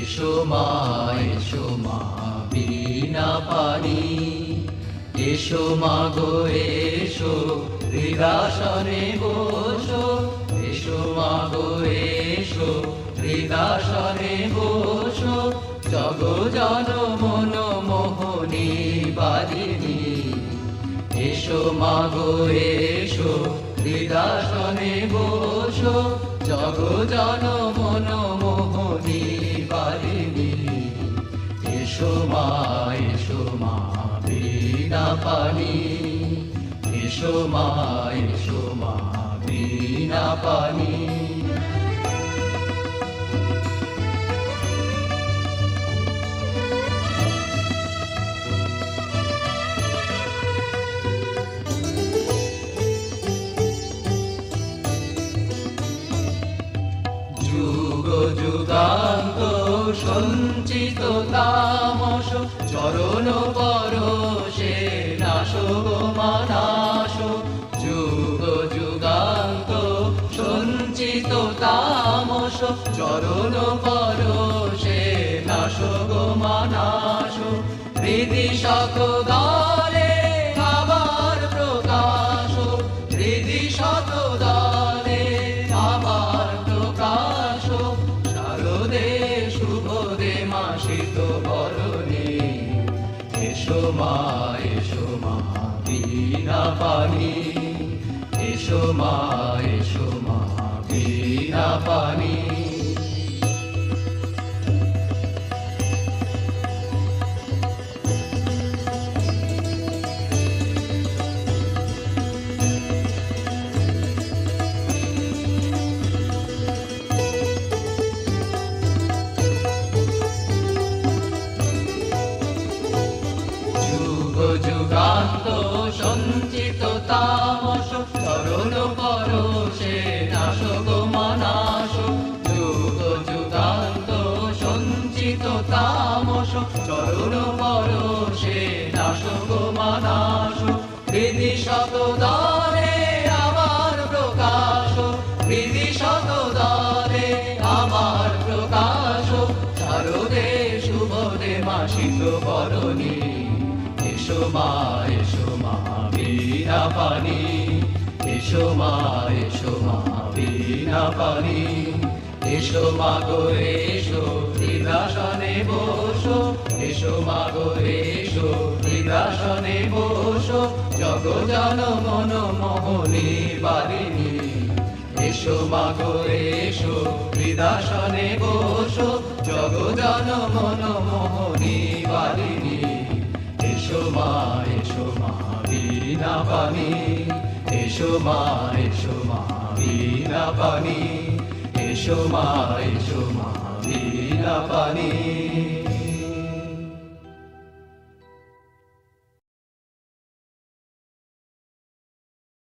এসো মা বিনা পানি, এসো মা গো এসো হৃদাসনে বসো, এসো মা গো এসো হৃদাসনে বসো, জগ জন মন মোহনী বাদিনী। এসো মা গো এসো হৃদাসনে বসো, জগ জন মন মোহনী বাদিনী। এসো মা বিনা পানি, এসো মা বিনা পানি। যুগ যুগান্ত সঞ্চিত তামস, চরণ পরশে নাশো মানাশো। যুগ যুগান্ত সঞ্চিত তামস, চরণ পরশে নাশো মানাশো। হৃদি শত দলে আবার প্রকাশ, হৃদি শত দলে আবার প্রকাশ। শারদে শুভদে মাসিত বরণে, এসো মা বিনা পানি, এসো মা বিনা পানি। যুগান্ত সঞ্চিত তামস, চরণ পরশে নাশো মানাশ। যুগ যুগান্ত সঞ্চিত তামস, চরণ পরশে নাশো মানাশ। হৃদি শত দলে আমার প্রকাশ, হৃদি শত দলে আমার প্রকাশ। শারদে শুভদে মাসিত বরণী, এসো মা বিনা পানি, এসো মা বিনা পানি। এসো মা গো এসো হৃদাসনে বসো, এসো মা গো এসো হৃদাসনে বসো, জগ জন মন মোহনী বাদিনী। এসো মা গো এসো হৃদাসনে বসো, জগ জন মন মোহনী বাদিনী। এসো মা বিনা পানি, এসো মা বিনা পানি, এসো মা বিনা পানি।